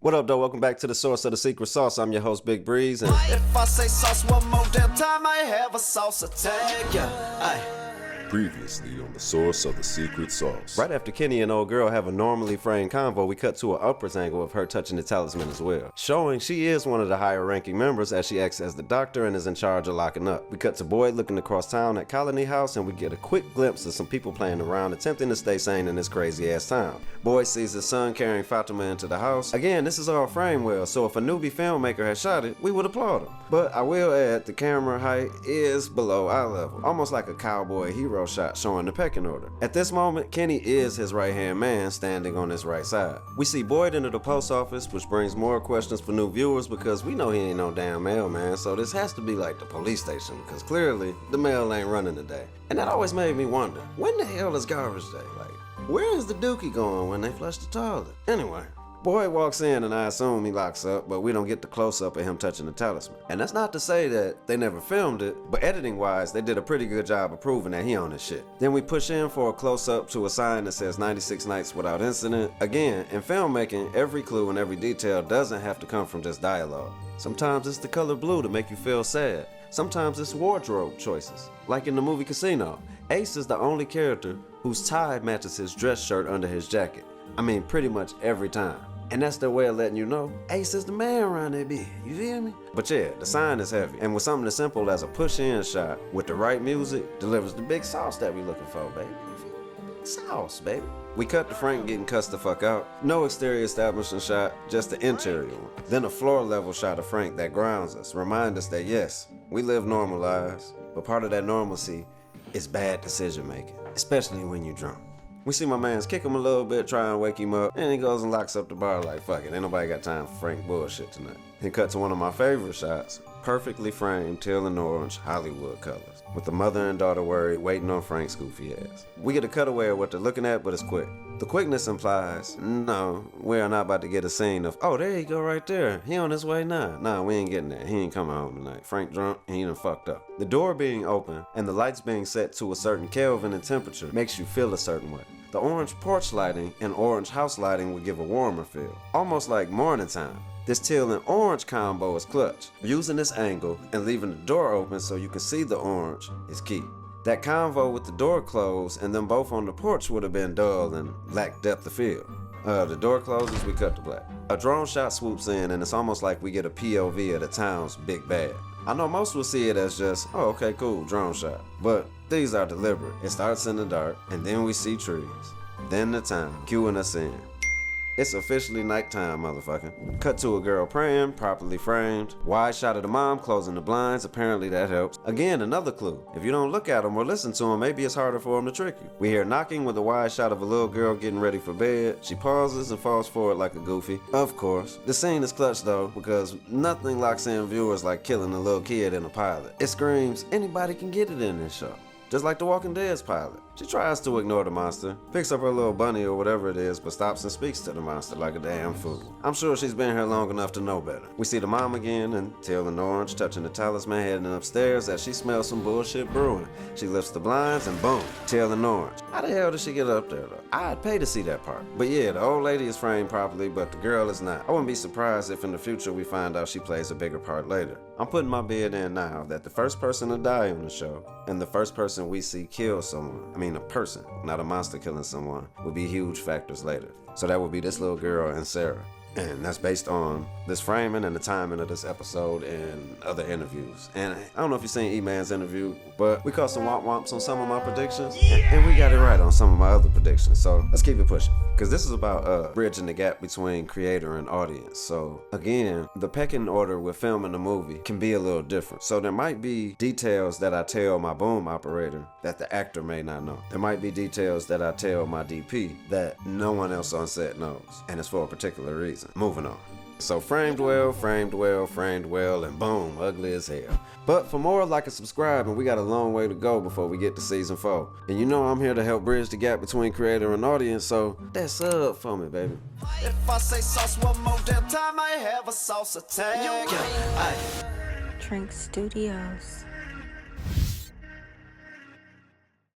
What up, though? Welcome back to the source of the secret sauce. I'm your host, Big Breeze. And if I say sauce one more damn time, I have a sauce attack. Yeah. Previously on the source of the secret sauce. Right after Kenny and old girl have a normally framed convo, we cut to an upwards angle of her touching the talisman as well, showing she is one of the higher ranking members as she acts as the doctor and is in charge of locking up. We cut to Boyd looking across town at Colony House, and we get a quick glimpse of some people playing around attempting to stay sane in this crazy ass town. Boyd sees his son carrying Fatima into the house. Again, this is all frame well, so if a newbie filmmaker had shot it, we would applaud him. But I will add, the camera height is below eye level, almost like a cowboy hero shot showing the pecking order. At this moment, Kenny is his right-hand man standing on his right side. We see Boyd into the post office, which brings more questions for new viewers because we know he ain't no damn mailman, so this has to be like the police station because clearly the mail ain't running today. And that always made me wonder, when the hell is garbage day? Like, where is the dookie going when they flush the toilet? Anyway, Boyd walks in and I assume he locks up, but we don't get the close-up of him touching the talisman. And that's not to say that they never filmed it, but editing-wise, they did a pretty good job of proving that he on his shit. Then we push in for a close-up to a sign that says 96 nights without incident. Again, in filmmaking, every clue and every detail doesn't have to come from just dialogue. Sometimes it's the color blue to make you feel sad. Sometimes it's wardrobe choices. Like in the movie Casino, Ace is the only character whose tie matches his dress shirt under his jacket. I mean, pretty much every time. And that's their way of letting you know, Ace is the man around that bitch, you feel me? But yeah, the sign is heavy, and with something as simple as a push-in shot with the right music, delivers the big sauce that we looking for, baby. Big sauce, baby. We cut to Frank getting cussed the fuck out. No exterior establishment shot, just the interior one. Then a floor level shot of Frank that grounds us, remind us that yes, we live normal lives, but part of that normalcy is bad decision making, especially when you're drunk. We see my mans kick him a little bit, try and wake him up, and he goes and locks up the bar like, fuck it, ain't nobody got time for Frank bullshit tonight. He cut to one of my favorite shots, perfectly framed teal and orange Hollywood colors, with the mother and daughter worried, waiting on Frank's goofy ass. We get a cutaway of what they're looking at, but it's quick. The quickness implies, no, we're not about to get a scene of, oh, there you go right there, he on his way now. Nah, we ain't getting that, he ain't coming home tonight. Frank drunk, and he done fucked up. The door being open, and the lights being set to a certain Kelvin in temperature, makes you feel a certain way. The orange porch lighting and orange house lighting would give a warmer feel, almost like morning time. This teal and orange combo is clutch. Using this angle and leaving the door open so you can see the orange is key. That convo with the door closed and them both on the porch would have been dull and lacked depth of field. The door closes, we cut to black. A drone shot swoops in and it's almost like we get a POV of the town's big bad. I know most will see it as just, oh, okay, cool, drone shot. But these are deliberate. It starts in the dark, and then we see trees. Then the town, cueing us in. It's officially nighttime, motherfucker. Cut to a girl praying, properly framed. Wide shot of the mom closing the blinds, apparently that helps. Again, another clue. If you don't look at them or listen to them, maybe it's harder for them to trick you. We hear knocking with a wide shot of a little girl getting ready for bed. She pauses and falls forward like a goofy. Of course. The scene is clutch though, because nothing locks in viewers like killing a little kid in a pilot. It screams, anybody can get it in this show. Just like The Walking Dead's pilot. She tries to ignore the monster, picks up her little bunny or whatever it is, but stops and speaks to the monster like a damn fool. I'm sure she's been here long enough to know better. We see the mom again, and Teal and Orange touching the talisman heading upstairs as she smells some bullshit brewing. She lifts the blinds and boom, Teal and Orange. How the hell did she get up there though? I'd pay to see that part. But yeah, the old lady is framed properly, but the girl is not. I wouldn't be surprised if in the future we find out she plays a bigger part later. I'm putting my bid in now that the first person to die on the show, and the first person we see kill someone, a person, not a monster killing someone, will be huge factors later. So that would be this little girl and Sarah. And that's based on this framing and the timing of this episode and other interviews. And I don't know if you've seen E-Man's interview, but we caught some womp-womps on some of my predictions. And we got it right on some of my other predictions. So let's keep it pushing. Because this is about bridging the gap between creator and audience. So again, the pecking order with filming a movie can be a little different. So there might be details that I tell my boom operator that the actor may not know. There might be details that I tell my DP that no one else on set knows. And it's for a particular reason. Moving on. So framed well, and boom, ugly as hell. But for more, like and subscribe, and we got a long way to go before we get to season 4. And you know I'm here to help bridge the gap between creator and audience, so that's up for me, baby. If I say sauce one more damn time, I have a sauce attack. Drink Studios.